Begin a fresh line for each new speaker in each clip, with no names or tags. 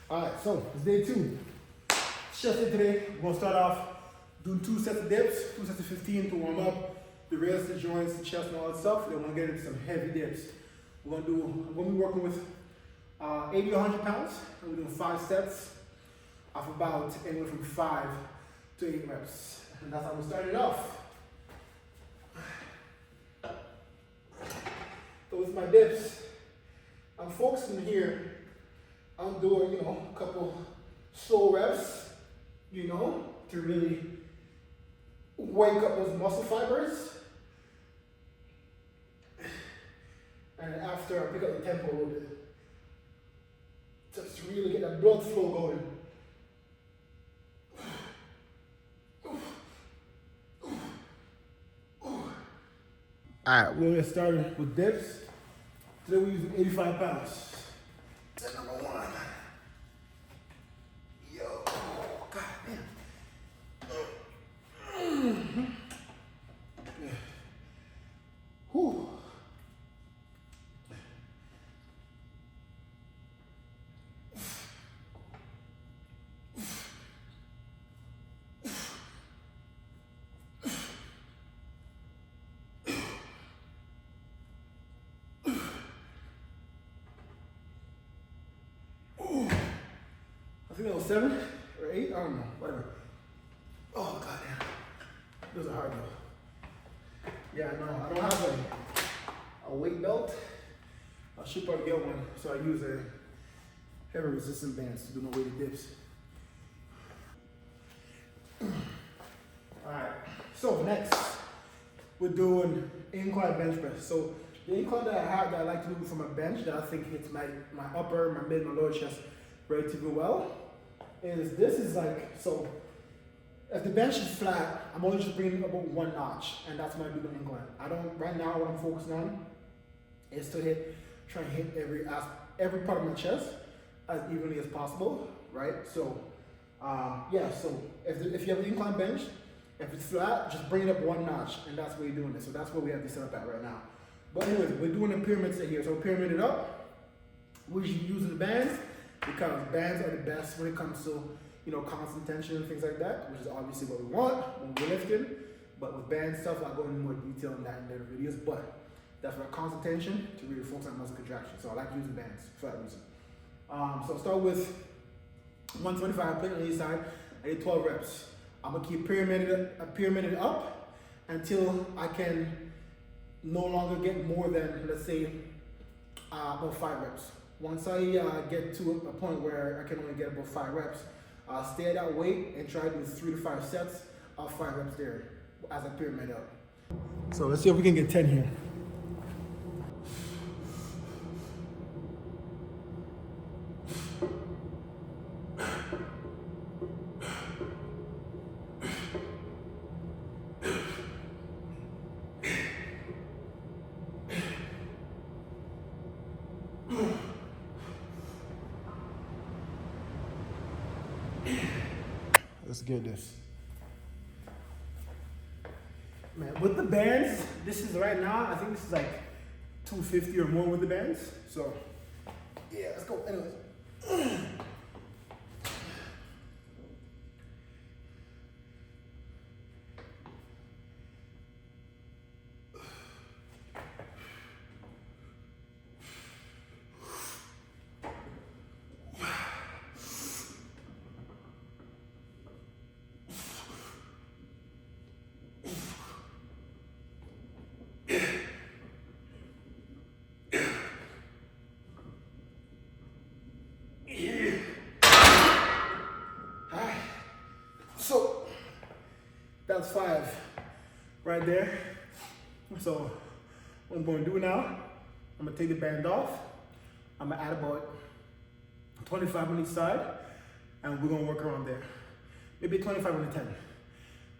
Alright, so it's day 2. Chest day today. We're gonna start off doing 2 sets of dips, 2 sets of 15 to warm up the wrists, the joints, the chest, and all that stuff. Then we're gonna get into some heavy dips. I'm gonna be working with 80 or 100 pounds. And we're doing 5 sets of about anywhere from 5 to 8 reps. And that's how we start it off. So with my dips, I'm focusing here. I'm doing, a couple slow reps, to really wake up those muscle fibers. And after I pick up the tempo a little bit, just really get that blood flow going. Alright, we're gonna get started with dips. Today we're using 85 pounds. Set number 1. Yo, god damn. Whew. I think that was 7 or 8, I don't know, whatever. Oh, goddamn. Those are hard though. Yeah, no, I don't have a weight belt. I should probably get one. So I use a heavy resistance bands to do my weighted dips. Alright, so next we're doing incline bench press. So the incline that I like to do from a bench that I think hits my upper, my mid, my lower chest relatively well is like, so if the bench is flat, I'm only just bringing it about 1 notch, and that's when I do the incline. Right now what I'm focusing on is to try and hit every part of my chest as evenly as possible, right? So, so if you have an incline bench, if it's flat, just bring it up 1 notch, and that's where you're doing it. So that's where we have this set up at right now. But anyways, we're doing a pyramid set here. So pyramid it up. We're using the bands because bands are the best when it comes to constant tension and things like that, which is obviously what we want when we're lifting. But with band stuff, I'll go into more detail on that in later videos. But that's for constant tension to really focus on muscle contraction. So I like using bands for that reason. So I'll start with 125 plate on each side. I did 12 reps. I'm gonna keep pyramided up until I can no longer get more than, let's say, about 5 reps. Once I get to a point where I can only get about 5 reps, I'll stay at that weight and try to do 3 to 5 sets of 5 reps there as I pyramid up. So let's see if we can get 10 here. Let's get this. Man, with the bands, this is right now, I think this is like 250 or more with the bands. So, yeah, let's go. Anyways. So that's 5 right there. So what I'm going to do now, I'm going to take the band off. I'm going to add about 25 on each side, and we're going to work around there. Maybe 25 on the 10.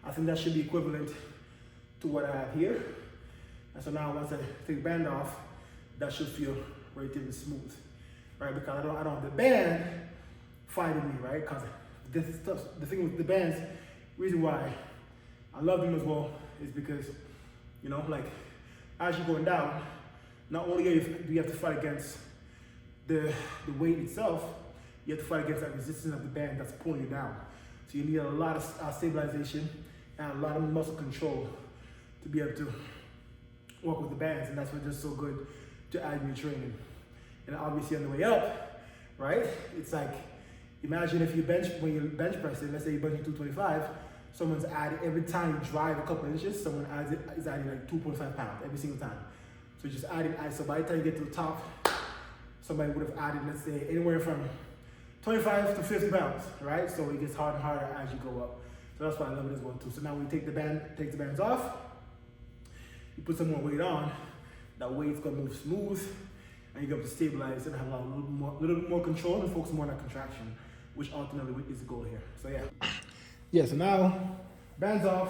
I think that should be equivalent to what I have here. And so now once I take the band off, that should feel relatively smooth, right? Because I don't have the band fighting me, right? Because this stuff, the thing with the bands, reason why I love them as well is because, like as you're going down, not only do you have to fight against the weight itself, you have to fight against that resistance of the band that's pulling you down. So you need a lot of stabilization and a lot of muscle control to be able to work with the bands, and that's what's just so good to add in your training. And obviously on the way up, right, it's like, imagine if you when you're bench pressing, let's say you're benching 225, someone's added, every time you drive a couple inches, someone is adding like 2.5 pounds every single time. So just adding, so by the time you get to the top, somebody would have added, let's say, anywhere from 25 to 50 pounds, right? So it gets harder and harder as you go up. So that's why I love it as well too. So now we take the bands off, you put some more weight on, that weight's gonna move smooth, and you get to stabilize and have a little bit more control and focus more on that contraction, which ultimately is the goal here. So yeah. Yeah, so now, bands off,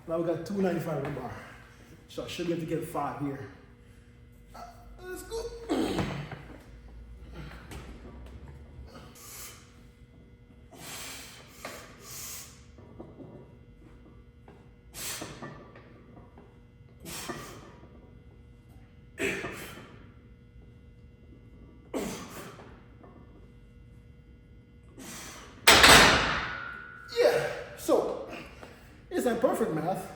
now we got 295 in the bar. So I should be able to get 5 here. Let's go. So, it's not perfect math.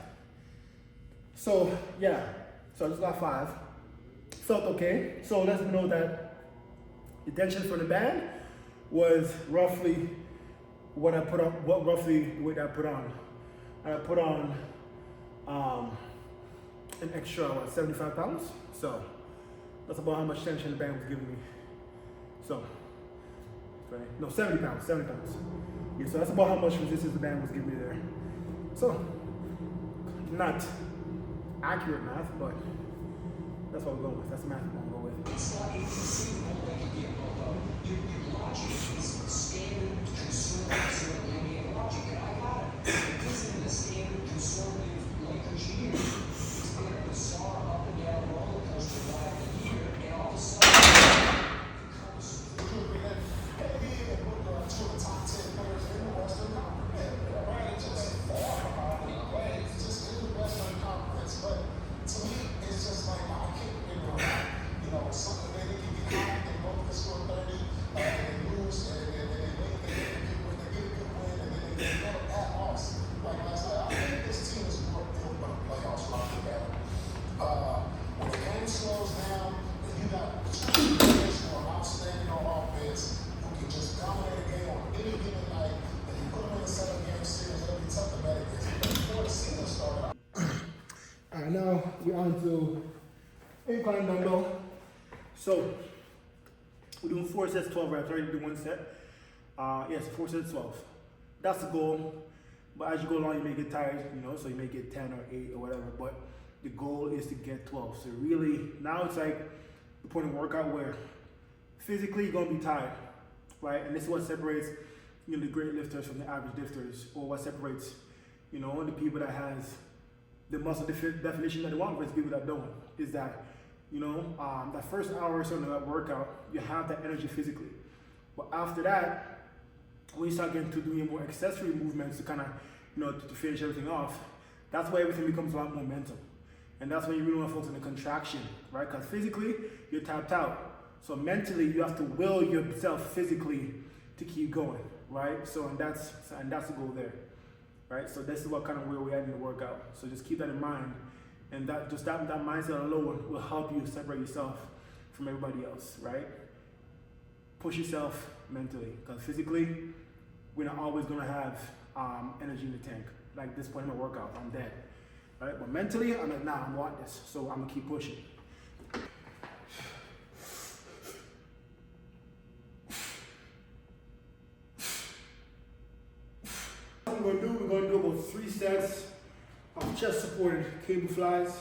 So, yeah, so I just got 5. Felt okay. So let's know that the tension for the band was roughly what I put on, roughly the weight I put on. I put on an extra, 75 pounds? So, that's about how much tension the band was giving me. So, no, 70 pounds, 70 pounds. Yeah, so that's about how much resistance the band was giving me there. So, not accurate math, but that's what we're going with. That's the math we're going to go with. It's not even simple like you get your logic is standard conservative linear logic, and I got it. This is the standard conservative Lakers year. It's been a bizarre up and down roller coaster ride of the year, and all of a sudden, it comes through. Hey, we even put two of the top 10 players in the Western Conference. Right, it's just far behind the play. It's just in the Western Conference, but to me, it's just like I can't figure it out. You know, something they can get hot, they both can score 30, and they lose, and they get a good win, and then they go at loss. Like I said, I think this team is more built for the playoffs when I look at it. When the game slows down, and you got two players who are outstanding on offense, who can just dominate a game on any given night, and you put them in a 7-game series, it'll be tough to bet against. But before the season started, alright, now we're on to incline dumbbell. So we're doing 4 sets, 12 reps. I already do 1 set. Yes, 4 sets, 12. That's the goal. But as you go along, you may get tired, so you may get 10 or 8 or whatever. But the goal is to get 12. So really, now it's like the point of workout where physically you're gonna be tired, right? And this is what separates, the great lifters from the average lifters, or what separates, the people that has the muscle definition that they want versus people that don't, is that, that first hour or so of that workout, you have that energy physically. But after that, when you start getting to doing more accessory movements to kind of, to finish everything off, that's where everything becomes a lot more mental. And that's when you really want to focus on the contraction, right? Because physically, you're tapped out. So mentally, you have to will yourself physically to keep going, right? So, and that's the goal there. Right, so this is what kind of where we're at in the workout. So just keep that in mind, and that mindset alone will help you separate yourself from everybody else. Right, push yourself mentally, because physically, we're not always gonna have energy in the tank. Like this point in my workout, I'm dead. Right, but mentally, I'm like, nah, I want this, so I'm gonna keep pushing. We're going to do about 3 sets of chest supported cable flies,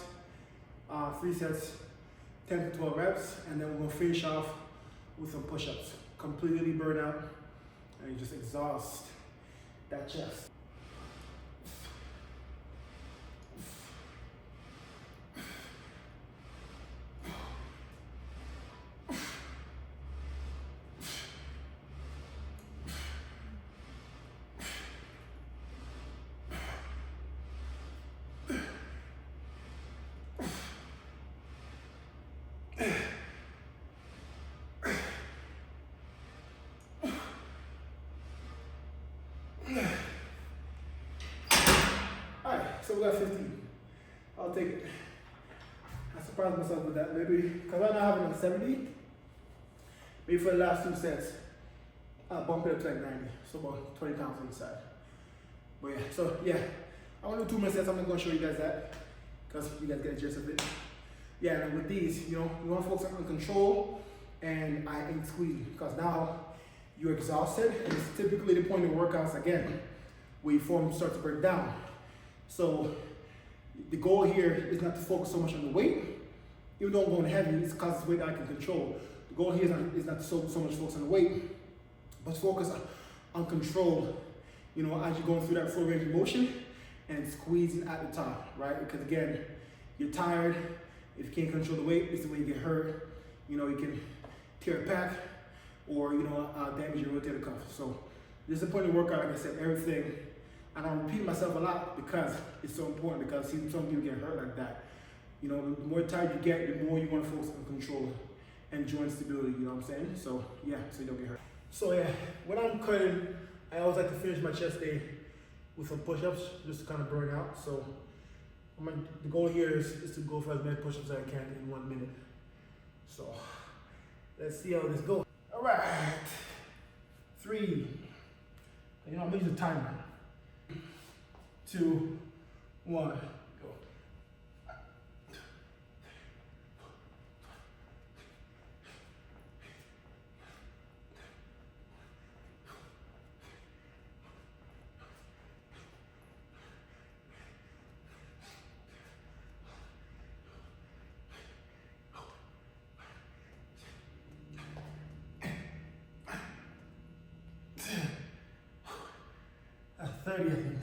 3 sets, 10 to 12 reps, and then we're going to finish off with some push-ups. Completely burn out, and you just exhaust that chest. So we got 15. I'll take it. I surprised myself with that. Maybe, because right now I have it on 70. Maybe for the last 2 sets, I'll bump it up to like 90. So about 20 pounds on the side. But yeah, so yeah. I want to do 2 more sets. I'm not going to show you guys that. Because you guys get a gist of it. Yeah, and with these, you know, you want to focus on control and I ain't squeezing. Because now you're exhausted. And it's typically the point of workouts again, where your form starts to break down. So the goal here is not to focus so much on the weight. Even though I'm going heavy, it's because it's weight that I can control. The goal here is not so much focus on the weight, but focus on control, you know, as you're going through that full range of motion and squeezing at the top, right? Because again, you're tired. If you can't control the weight, it's the way you get hurt. You know, you can tear a pec or, you know, damage your rotator cuff. So this is the point of the workout, like I said, everything. And I'm repeating myself a lot because it's so important, because see, some people get hurt like that. You know, the more tired you get, the more you want to focus on control and joint stability, you know what I'm saying? So yeah, so you don't get hurt. So yeah, when I'm cutting, I always like to finish my chest day with some push-ups just to kind of burn out. So the goal here is to go for as many push-ups as I can in 1 minute. So let's see how this goes. All right, 3. You know, I'm gonna use a timer. 2, 1, go. That's 30, I think.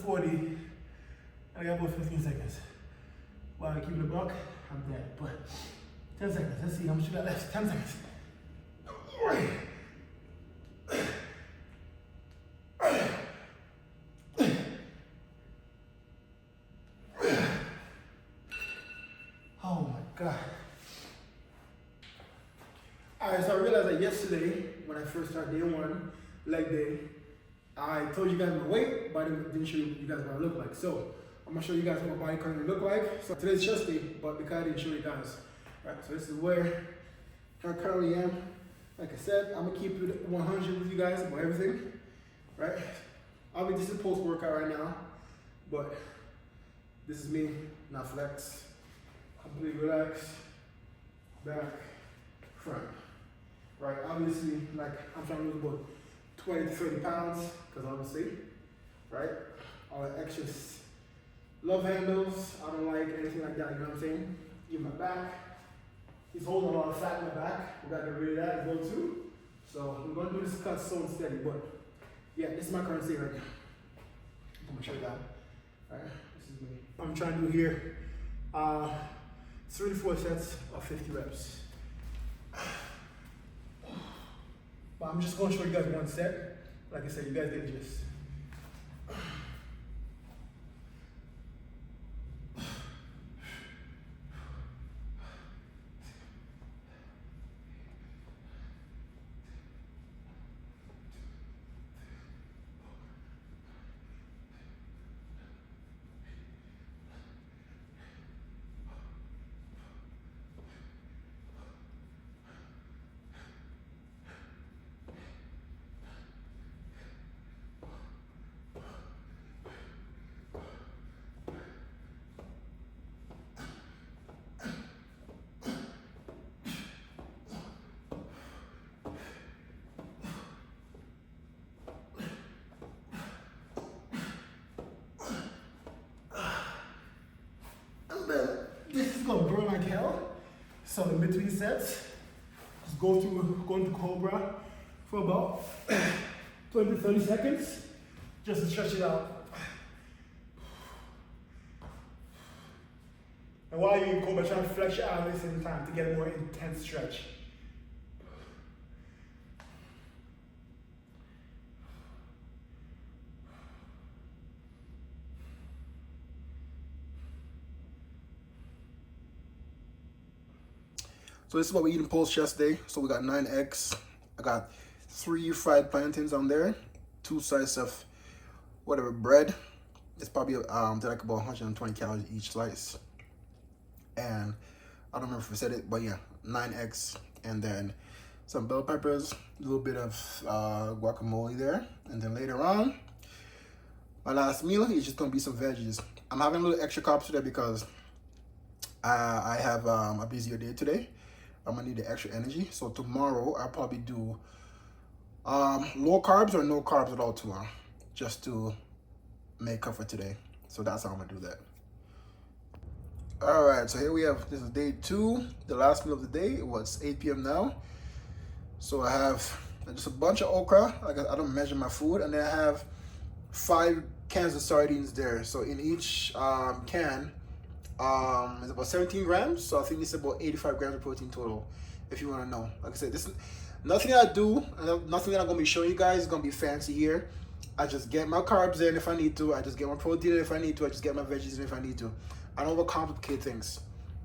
40. I got about 15 seconds. While I keep the buck, I'm dead. But 10 seconds. Let's see how much you got left. 10 seconds. Oh my God. Alright, so I realized that yesterday, when I first started day 1, leg day, I told you guys my weight, but I didn't show you guys what I look like. So I'm gonna show you guys what my body currently look like. So today's chest day, but because I didn't show you guys. Right, so this is where I currently am. Like I said, I'm gonna keep it 100 with you guys about everything. Right? Obviously this is post-workout right now, but this is me, not flex. Completely relaxed, back, front. Right, obviously, like I'm trying to lose about 20 to 30 pounds, because obviously, right, all the extras, love handles, I don't like anything like that, you know what I'm saying? Give my back, he's holding a lot of fat in my back, we gotta get rid of that as well too. So we're gonna do this cut slow and steady, but yeah, this is my current state right now. I'm gonna show you that. Alright, this is me. I'm trying to do here, 3 to 4 sets of 50 reps. But I'm just going to show you guys one set. Like I said, you guys get the gist. This is gonna burn like hell. So in between sets, just go into Cobra for about 20 to 30 seconds, just to stretch it out. And while you're in Cobra, try to flex your arms at the same time to get a more intense stretch. So this is what we're eating post chest day. So we got 9 eggs. I got 3 fried plantains on there, 2 slices of whatever bread. It's probably they're like about 120 calories each slice. And I don't remember if I said it, but yeah, 9 eggs, and then some bell peppers, a little bit of guacamole there, and then later on, my last meal is just gonna be some veggies. I'm having a little extra carbs today because I have a busier day today. I'm gonna need the extra energy. So tomorrow I'll probably do low carbs or no carbs at all tomorrow, just to make up for today. So that's how I'm gonna do that. All right, so here we have, this is day 2, the last meal of the day. It was 8 p.m. now. So I have just a bunch of okra. I don't measure my food, and then I have 5 cans of sardines there. So in each can, it's about 17 grams. So I think it's about 85 grams of protein total, if you want to know. Like I said, this nothing I do, nothing that I'm gonna be showing you guys is gonna be fancy here. I just get my carbs in if I need to. I just get my protein in if I need to. I just get my veggies in if I need to. I don't overcomplicate things.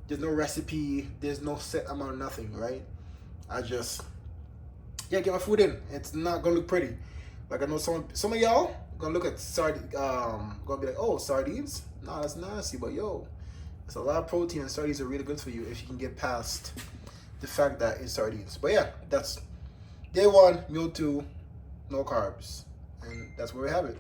There's no recipe. There's no set amount of nothing, right? I just, yeah, get my food in. It's not gonna look pretty. Like I know some of y'all gonna look at gonna be like, oh, sardines? Nah, that's nasty. But yo, it's a lot of protein, and sardines are really good for you if you can get past the fact that it's sardines. But yeah, that's day 1, meal 2, no carbs, and that's where we have it.